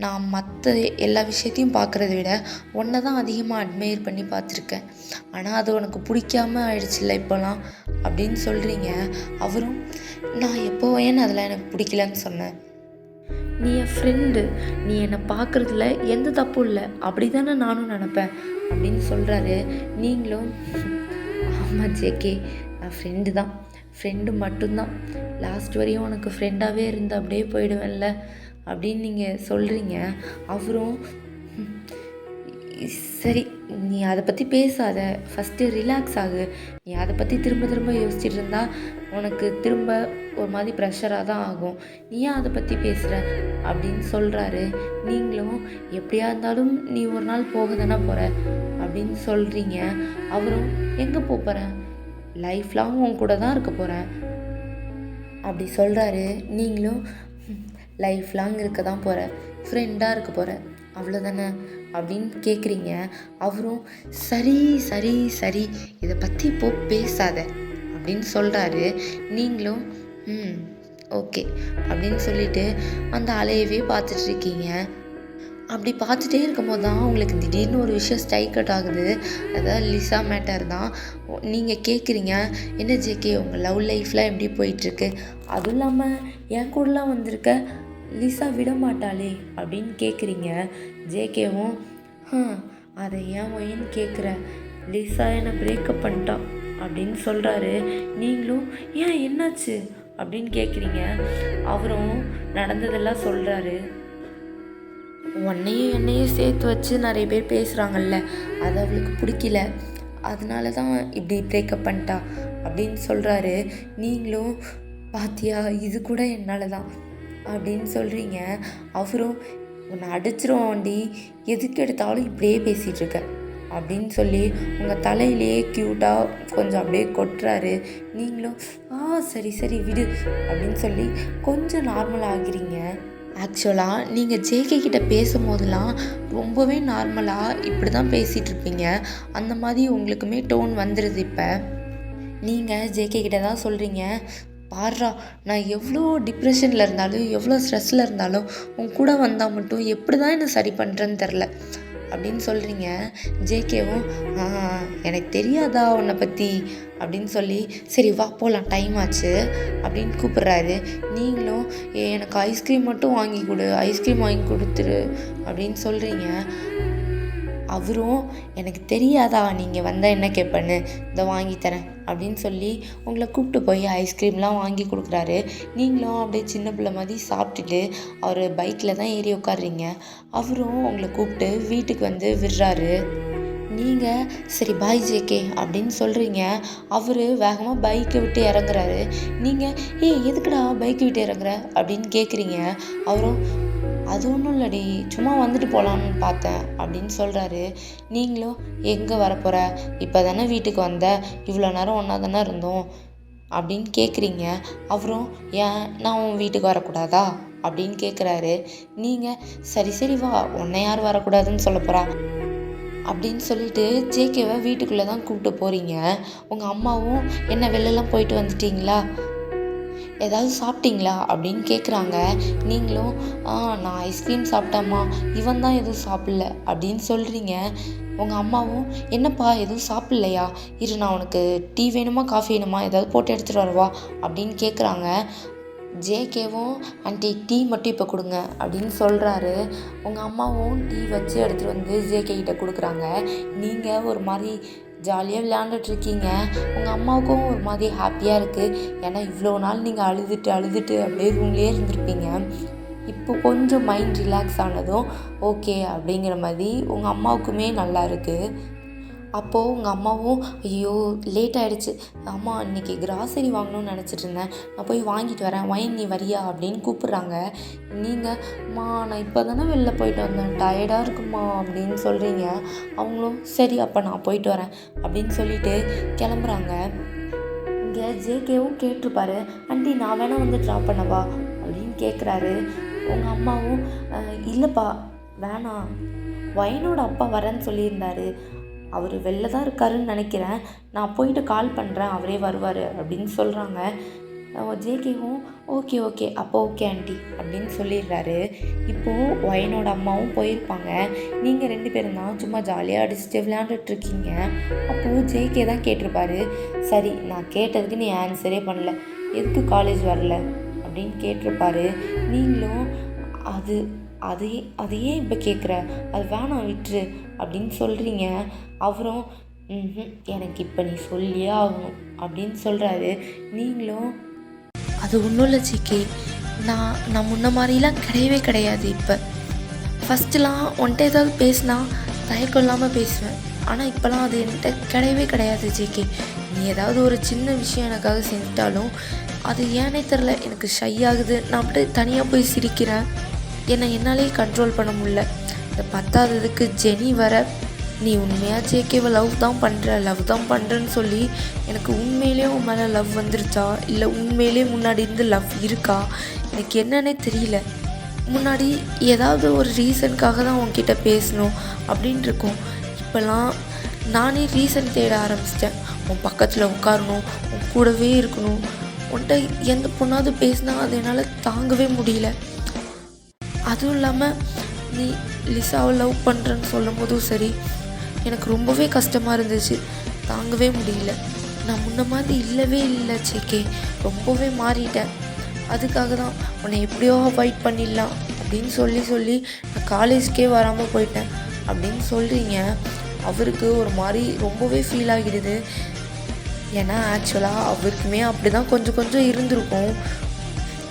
நான் மற்ற எல்லா விஷயத்தையும் பார்க்குறத விட உன்னை தான் அதிகமாக அட்மையர் பண்ணி பார்த்துருக்கேன். ஆனால் அது உனக்கு பிடிக்காம ஆயிடுச்சுல்ல இப்போலாம் அப்படின்னு சொல்கிறீங்க. அவரும் நான் எப்போவேன்னு அதெல்லாம் எனக்கு பிடிக்கலன்னு சொன்னேன், நீ என் ஃப்ரெண்டு, நீ என்னை பார்க்குறதுல எந்த தப்பும் இல்லை அப்படி தானே நானும் நினப்பேன் அப்படின்னு சொல்கிறாரு. நீங்களும் ஆமாம் ஜேகே நான் ஃப்ரெண்டு தான், ஃப்ரெண்டு மட்டும்தான், லாஸ்ட் வரையும் உனக்கு ஃப்ரெண்டாகவே இருந்து அப்படியே போயிடுவேன்ல அப்படின்னு நீங்கள் சொல்கிறீங்க. அவரும் சரி நீ அதை பற்றி பேசாத, ஃபஸ்ட்டு ரிலாக்ஸ் ஆகு, நீ அதை பற்றி திரும்ப யோசிச்சுட்டு இருந்தால் உனக்கு திரும்ப ஒரு மாதிரி ப்ரெஷராக தான் ஆகும், நீ ஏன் அதை பற்றி பேசுகிற அப்படின்னு சொல்கிறாரு. நீங்களும் எப்படியா இருந்தாலும் நீ ஒரு நாள் போக தானே போகிற அப்படின்னு சொல்கிறீங்க. அவரும் எங்கே போகிறேன், லைஃப் லாங் உன் கூட தான் இருக்க போகிறேன் அப்படி சொல்கிறாரு. நீங்களும் லைஃப் லாங் இருக்க தான் போகிற, ஃப்ரெண்டாக இருக்க போகிற அவ்வளோதானே அப்படின்னு கேட்குறீங்க. அவரும் சரி சரி சரி இதை பற்றி இப்போ பேசாத அப்படின்னு சொல்கிறாரு. நீங்களும் ஓகே அப்படின்னு சொல்லிட்டு அந்த அலையவே பார்த்துட்ருக்கீங்க. அப்படி பார்த்துட்டே இருக்கும்போது தான் உங்களுக்கு திடீர்னு ஒரு விஷயம் ஸ்ட்ரைக் அவுட் ஆகுது. அதாவது லிசா மேட்டர் தான். நீங்கள் கேட்குறீங்க, என்ன ஜேகே உங்கள் லவ் லைஃப்லாம் எப்படி போயிட்டுருக்கு, அதுவும் இல்லாமல் என் கூடலாம் வந்திருக்க, லிசா விட மாட்டாளே அப்படின்னு கேட்குறீங்க. ஜேகேவும் அதை ஏன் ஒயின்னு கேட்குற, லிசா என்னை பிரேக்கப் பண்ணிட்டா அப்படின்னு சொல்கிறாரு. நீங்களும் ஏன் என்னாச்சு அப்படின்னு கேட்குறீங்க. அவரும் நடந்ததெல்லாம் சொல்கிறாரு. உன்னையும் என்னையும் சேர்த்து வச்சு நிறைய பேர் பேசுகிறாங்கல்ல, அது அவளுக்கு பிடிக்கல, அதனால தான் இப்படி பிரேக்கப் பண்ணிட்டா அப்படின்னு சொல்கிறாரு. நீங்களும் பாத்தியா இது கூட என்னால் தான் அப்படின்னு சொல்கிறீங்க. அவரும் உன்னை அடிச்சிருவாண்டி, எதுக்கு எடுத்தாலும் இப்படியே பேசிகிட்ருக்க அப்படின்னு சொல்லி உங்கள் தலையிலேயே க்யூட்டாக கொஞ்சம் அப்படியே கொட்டுறாரு. நீங்களும் சரி சரி விடு அப்படின்னு சொல்லி கொஞ்சம் நார்மல் ஆகிறீங்க. ஆக்சுவலாக நீங்கள் ஜேகே கிட்ட பேசும்போதெல்லாம் ரொம்பவே நார்மலாக இப்படி தான் பேசிகிட்ருப்பீங்க. அந்த மாதிரி உங்களுக்குமே டோன் வந்துடுது. இப்போ நீங்கள் ஜேகே கிட்ட தான் சொல்கிறீங்க, பாடுறா நான் எவ்வளோ டிப்ரெஷனில் இருந்தாலும் எவ்வளோ ஸ்ட்ரெஸ்ஸில் இருந்தாலும் உன் கூட வந்தால் மட்டும் எப்படி தான் என்னை சரி பண்ணுறேன்னு தெரில அப்படின்னு சொல்கிறீங்க. ஜேகேவும் எனக்கு தெரியாதா உன்னை பற்றி அப்படின்னு சொல்லி சரி வா போகலாம் டைம் ஆச்சு அப்படின்னு கூப்பிட்றாரு. நீங்களும் எனக்கு ஐஸ்கிரீம் மட்டும் வாங்கி கொடு, ஐஸ்கிரீம் வாங்கி கொடுத்துரு அப்படின்னு சொல்கிறீங்க. அவரும் எனக்கு தெரியாதா நீங்கள் வந்தால் என்ன கேட்பேன்னு, இதை வாங்கி தரேன் அப்படின்னு சொல்லி உங்களை கூப்பிட்டு போய் ஐஸ்கிரீம்லாம் வாங்கி கொடுக்குறாரு. நீங்களும் அப்படியே சின்ன பிள்ளை மாதிரி சாப்பிட்டுட்டு அவர் பைக்கில் தான் ஏறி உட்காடுறீங்க. அவரும் உங்களை கூப்பிட்டு வீட்டுக்கு வந்து விடுறாரு. நீங்கள் சரி பாய் ஜேகே அப்படின்னு சொல்கிறீங்க. அவர் வேகமாக பைக்கை விட்டு இறங்குறாரு. நீங்கள் எதுக்குடா பைக்கை விட்டு இறங்குற அப்படின்னு கேட்குறீங்க. அவரும் அது ஒன்றும் இல்லடி, சும்மா வந்துட்டு போகலான்னு பார்த்தேன் அப்படின்னு சொல்கிறாரு. நீங்களும் எங்கே வரப்போகிற, இப்போ தானே வீட்டுக்கு வந்த, இவ்வளோ நேரம் ஒன்றா தானே இருந்தோம் அப்படின்னு கேட்குறீங்க. அவரும் ஏன் நான் உன் வீட்டுக்கு வரக்கூடாதா அப்படின்னு கேட்குறாரு. நீங்கள் சரி வா, உன்னை யார் வரக்கூடாதுன்னு சொல்ல போகிறா அப்படின்னு சொல்லிட்டு ஜேகேவை வீட்டுக்குள்ளே தான் கூப்பிட்டு போகிறீங்க. உங்கள் அம்மாவும் என்ன வெளிலலாம் போயிட்டு வந்துட்டீங்களா, ஏதாவது சாப்பிட்டீங்களா அப்படின்னு கேட்குறாங்க. நீங்களும் நான் ஐஸ்கிரீம் சாப்பிட்டேம்மா, இவன் தான் எதுவும் சாப்பிடல அப்படின்னு சொல்கிறீங்க. உங்கள் அம்மாவும் என்னப்பா எதுவும் சாப்பிட்லையா, இரு நான் உனக்கு டீ வேணுமா காஃபி வேணுமா ஏதாவது போட்டு எடுத்துகிட்டு வரவா அப்படின்னு கேட்குறாங்க. ஜேகேவும் ஆண்டி டீ மட்டும் இப்போ கொடுங்க அப்படின்னு சொல்கிறாரு. உங்கள் அம்மாவும் டீ வச்சு எடுத்துகிட்டு வந்து ஜேகே கிட்ட கொடுக்குறாங்க. நீங்கள் ஒரு மாதிரி ஜாலியாக விளையாண்டுட்ருக்கீங்க. உங்கள் அம்மாவுக்கும் ஒரு மாதிரி ஹாப்பியாக இருக்குது. ஏன்னா இவ்வளோ நாள் நீங்கள் அழுதுட்டு அப்படியே ரூம்லேயே இருந்திருப்பீங்க. இப்போ கொஞ்சம் மைண்ட் ரிலாக்ஸ் ஆனதும் ஓகே அப்படிங்கிற மாதிரி உங்கள் அம்மாவுக்குமே நல்லா இருக்குது. அப்போது உங்கள் அம்மாவும் ஐயோ லேட் ஆகிடுச்சு, அம்மா இன்றைக்கி கிராசரி வாங்கணும்னு நினச்சிட்டு இருந்தேன், நான் போய் வாங்கிட்டு வரேன், வைன் நீ வரியா அப்படின்னு கூப்பிட்றாங்க. நீங்கள் அம்மா நான் இப்போ தானே வெளில போயிட்டு வந்தேன், டயர்டாக இருக்குமா அப்படின்னு சொல்கிறீங்க. அவங்களும் சரி அப்போ நான் போயிட்டு வரேன் அப்படின்னு சொல்லிட்டு கிளம்புறாங்க. இங்கே ஜேகேவும் கேட்டிருப்பாரு, ஆண்டி நான் வேணால் வந்து ட்ராப் பண்ணவா அப்படின்னு கேட்குறாரு. உங்கள் அம்மாவும் இல்லைப்பா வேணாம், வைனோட அப்பா வரேன்னு சொல்லியிருந்தாரு, அவர் வெளில தான் இருக்காருன்னு நினைக்கிறேன், நான் போயிட்டு கால் பண்ணுறேன், அவரே வருவார் அப்படின்னு சொல்கிறாங்க. ஜேகேவும் ஓகே அப்போ ஓகே ஆண்டி அப்படின்னு சொல்லிடுறாரு. இப்போது ஒயனோட அம்மாவும் போயிருப்பாங்க. நீங்கள் 2 பேரும் தான் சும்மா ஜாலியாக அடிச்சுட்டு விளையாண்டுட்ருக்கீங்க. அப்போது ஜேகே தான் கேட்டிருப்பாரு, சரி நான் கேட்டதுக்கு நீ ஆன்சரே பண்ணல, எதுக்கு காலேஜ் வரல அப்படின்னு கேட்டிருப்பாரு. நீங்களும் அதையே இப்போ கேட்குற, அது வேணாம் விட்டுரு அப்படின்னு சொல்கிறீங்க. அவரும் எனக்கு இப்போ நீ சொல்லியே ஆகணும் அப்படின்னு சொல்கிறாரு. நீங்களும் அது ஒன்றும் இல்லை ஜிகே, நான் முன்ன மாதிரிலாம் கிடையவே கிடையாது. இப்போ ஃபஸ்ட்டுலாம் உன்ட்ட ஏதாவது பேசினா தயக்கம் இல்லாமல் பேசுவேன், ஆனால் இப்போலாம் அது என்கிட்ட கிடையவே கிடையாது ஜிகே. நீ ஏதாவது ஒரு சின்ன விஷயம் எனக்காக செஞ்சிட்டாலும் அது ஏனே தெரில எனக்கு ஷை ஆகுது, நான் அப்படியே தனியாக போய் சிரிக்கிறேன், என்னாலே கண்ட்ரோல் பண்ண முடியல. இந்த பத்தாததுக்கு ஜெனி வர நீ உண்மையாக ஜேகேவை லவ் தான் பண்ணுறேன்னு சொல்லி எனக்கு உண்மையிலே உன் மேலே லவ் வந்துருச்சா இல்லை உண்மையிலே முன்னாடி இருந்து லவ் இருக்கா எனக்கு என்னன்னே தெரியல. முன்னாடி ஏதாவது ஒரு ரீசனுக்காக தான் உன்கிட்ட பேசணும் அப்படின்னு இருக்கும், இப்போல்லாம் நானே ரீசன் தேட ஆரம்பிச்சிட்டேன். உன் பக்கத்தில் உட்காரணும், உன் கூடவே இருக்கணும், உன்கிட்ட எந்த பொண்ணாவது பேசினா அது என்னால் தாங்கவே முடியல. அதுவும் இல்லாமல் நீ லிசாவை லவ் பண்ணுறேன்னு சொல்லும் போதும் சரி எனக்கு ரொம்பவே கஷ்டமாக இருந்துச்சு, தாங்கவே முடியல. நான் முன்ன மாதிரி இல்லவே இல்லை ஜேகே, ரொம்பவே மாறிட்டேன். அதுக்காக தான் உன்னை எப்படியோ அவாய்ட் பண்ணிடலாம் அப்படின்னு சொல்லி நான் காலேஜ்க்கே வராமல் போயிட்டேன் அப்படின்னு சொல்கிறீங்க. அவருக்கு ஒரு மாதிரி ரொம்பவே ஃபீல் ஆகிடுது. ஏன்னா ஆக்சுவலாக அவருக்குமே அப்படி தான் கொஞ்சம் இருந்திருக்கும்.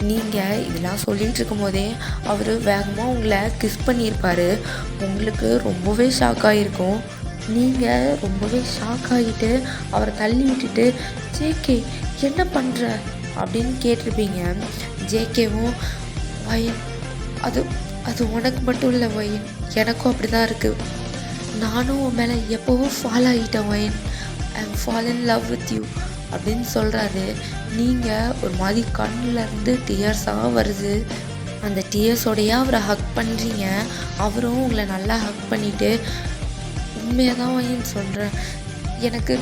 நீங்கள் இதெல்லாம் சொல்லிகிட்டு இருக்கும் போதே அவர் வேகமாக உங்களை கிஸ் பண்ணியிருப்பார். உங்களுக்கு ரொம்பவே ஷாக் ஆகிருக்கும். நீங்கள் ரொம்பவே ஷாக் ஆகிட்டு அவரை தள்ளி விட்டுட்டு ஜேகே என்ன பண்ணுற அப்படின்னு கேட்டிருப்பீங்க. ஜேகேவும் வயன் அது உனக்கு மட்டும் இல்லை வயன், எனக்கும் அப்படி தான் இருக்குது, நானும் உன் மேலே எப்போவும் ஃபாலோ ஆகிட்டேன் வயன், I am fall in love with you அப்படின்னு சொல்கிறாரு. நீங்கள் ஒரு மாதிரி கண்ணிலேருந்து டியர்ஸாக வருது. அந்த டியர்ஸோடையே அவரை ஹக் பண்ணுறீங்க. அவரும் உங்களை நல்லா ஹக் பண்ணிவிட்டு உண்மையாக தான் வைன்னு சொல்கிறேன், எனக்கு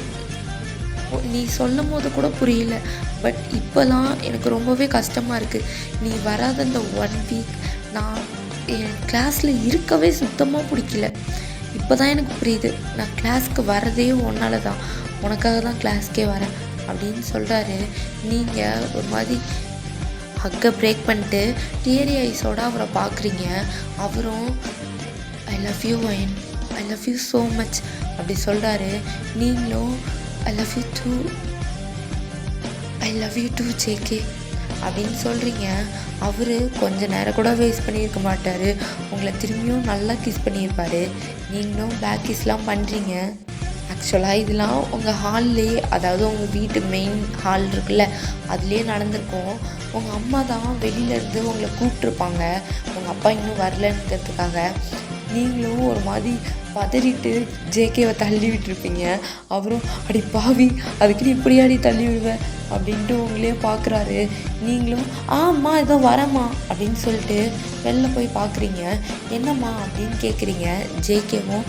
நீ சொல்லும் போது கூட புரியல, பட் இப்போலாம் எனக்கு ரொம்பவே கஷ்டமாக இருக்குது. நீ வராத இந்த 1 வீக் நான் என் கிளாஸில் இருக்கவே சுத்தமாக பிடிக்கல. இப்போ தான் எனக்கு புரியுது, நான் கிளாஸ்க்கு வரதே உன்னால தான், உனக்காக தான் கிளாஸ்க்கே வரேன் அப்படின்னு சொல்கிறாரு. நீங்கள் ஒரு மாதிரி ஹக்கை பிரேக் பண்ணிட்டு டியரி ஐஸோடு அவரை பார்க்குறீங்க. அவரும் ஐ லவ் யூ வயன், I love you so much அப்படி சொல்கிறாரு. நீங்களும் I love you too, I love you too JK அப்படின்னு சொல்கிறீங்க. அவர் கொஞ்ச நேரம் கூட வேஸ்ட் பண்ணியிருக்க மாட்டார், உங்களை திரும்பியும் நல்லா கிஸ் பண்ணியிருப்பார். நீங்களும் பேக் கிஸ்லாம் பண்ணுறீங்க. ஆக்சுவலாக இதெல்லாம் உங்கள் ஹால்லே, அதாவது உங்கள் வீட்டு மெயின் ஹால் இருக்குல்ல, அதுலேயே நடந்திருக்கும். உங்கள் அம்மா தான் வெளியிலேருந்து உங்களை கூப்பிட்ருப்பாங்க, உங்கள் அப்பா இன்னும் வரலங்கிறதுக்காக. நீங்களும் ஒரு மாதிரி பதறிட்டு ஜேகேவை தள்ளி விட்டுருப்பீங்க. அவரும் அடி பாவி, அதுக்கு நீ இப்படியாடி தள்ளி விடுவேன் அப்படின்ட்டு உங்களே பார்க்குறாரு. நீங்களும் ஆம்மா இதோ வரேம்மா அப்படின்னு சொல்லிட்டு வெளில போய் பார்க்குறீங்க. என்னம்மா அப்படின்னு கேட்குறீங்க. ஜேகேவும்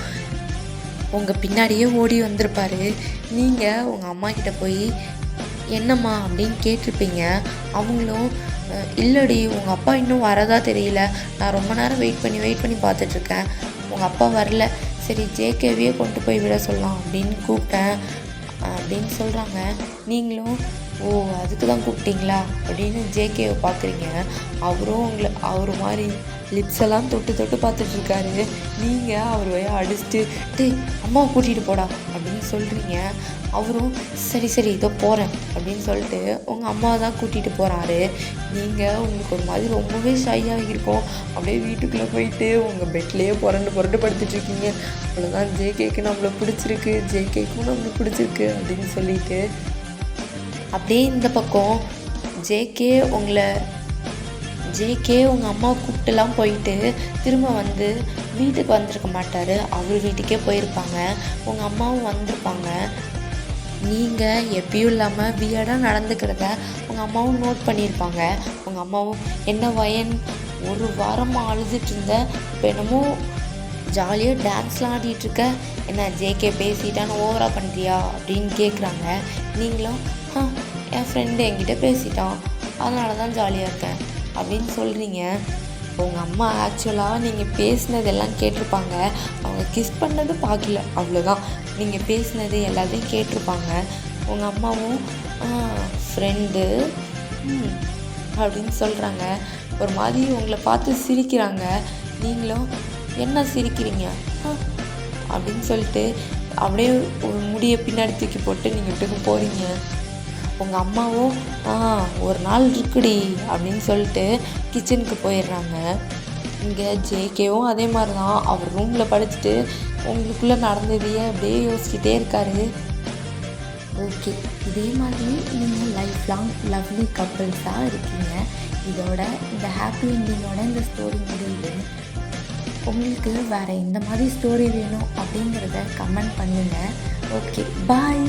உங்கள் பின்னாடியே ஓடி வந்திருப்பார். நீங்கள் உங்கள் அம்மா கிட்ட போய் என்னம்மா அப்படின்னு கேட்டிருப்பீங்க. அவங்களும் இல்லடி உங்கள் அப்பா இன்னும் வரதா தெரியல, நான் ரொம்ப நேரம் வெயிட் பண்ணி பார்த்துட்ருக்கேன், உங்கள் அப்பா வரல, சரி ஜேகேவையே கொண்டு போய் விட சொல்லலாம் அப்படின்னு கூப்பிட்டேன் அப்படின்னு சொல்கிறாங்க. நீங்களும் ஓ அதுக்கு தான் கூப்பிட்டீங்களா அப்படின்னு ஜேகேவை பார்க்குறீங்க. அவரும் அவர் மாதிரி லிப்ஸ் எல்லாம் தொட்டு பார்த்துட்ருக்காரு. நீங்கள் அவர் வய அடிச்சுட்டு டேய் அம்மாவை கூட்டிகிட்டு போடா அப்படின்னு சொல்கிறீங்க. அவரும் சரி இதோ போகிறேன் அப்படின்னு சொல்லிட்டு உங்கள் அம்மாவை தான் கூட்டிகிட்டு போகிறாரு. நீங்கள் உங்களுக்கு ஒரு மாதிரி ரொம்பவே ஷையாக இருக்கும். அப்படியே வீட்டுக்குள்ளே போயிட்டு உங்கள் பெட்லேயே புரண்டு படுத்துட்ருக்கீங்க. அவ்வளோதான், ஜேகேக்கு நம்மளை பிடிச்சிருக்கு, ஜேகேக்கும் நம்மளை பிடிச்சிருக்கு அப்படின்னு சொல்லிட்டு அப்படியே இந்த பக்கம் ஜேகே உங்கள் அம்மாவை கூப்பிட்டுலாம் போயிட்டு திரும்ப வந்து வீட்டுக்கு வந்திருக்க மாட்டார், அவர் வீட்டுக்கே போயிருப்பாங்க. உங்கள் அம்மாவும் வந்திருப்பாங்க. நீங்கள் எப்பயும் இல்லாமல் வியர்டாக நடந்துக்கிறத உங்கள் அம்மாவும் நோட் பண்ணியிருப்பாங்க. உங்கள் அம்மாவும் என்ன வயன் ஒரு வாரமாக அழுதுட்டு இருந்த, இப்போ என்னமோ ஜாலியாக டான்ஸ்லாம் ஆடிட்டுருக்க, என்ன ஜேகே பேசிட்டான்னு ஓவராக பண்ணுறியா அப்படின்னு கேட்குறாங்க. நீங்களும் என் ஃப்ரெண்டு என்கிட்ட பேசிட்டான், அதனால தான் ஜாலியாக இருக்கேன் அப்படின்னு சொல்கிறீங்க. உங்கள் அம்மா ஆக்சுவலாக நீங்கள் பேசினதெல்லாம் கேட்டிருப்பாங்க. அவங்க கிஸ் பண்ணது பார்க்கல, அவ்வளோதான். நீங்கள் பேசினது எல்லாத்தையும் கேட்டிருப்பாங்க. உங்கள் அம்மாவும் ஃப்ரெண்டு அப்படின்னு சொல்கிறாங்க. ஒரு மாதிரி உங்களை பார்த்து சிரிக்கிறாங்க. நீங்களும் என்ன சிரிக்கிறீங்க அப்படின்னு சொல்லிட்டு அப்படியே ஒரு முடியை பின்னாடி தூக்கி போட்டு நீங்கள் வீட்டுக்கு போகிறீங்க. உங்கள் அம்மாவும் ஒரு நாள் இருக்குடி அப்படின்னு சொல்லிட்டு கிச்சனுக்கு போயிடுறாங்க. இங்கே ஜேகேவும் அதே மாதிரி தான், அவர் ரூமில் படிச்சுட்டு உங்களுக்குள்ளே நடந்ததையே அப்படியே யோசிச்சுட்டே இருக்காரு. ஓகே, இதே மாதிரி நீங்கள் லைஃப் லாங் லவ்லி கப்புள்ஸாக இருக்கீங்க. இதோட இந்த ஹாப்பி எண்டிங்கோட இந்த ஸ்டோரி முடியுது. உங்களுக்கு வேறு இந்த மாதிரி ஸ்டோரி வேணும் அப்படிங்கிறத கமெண்ட் பண்ணுங்கள். ஓகே, பாய்.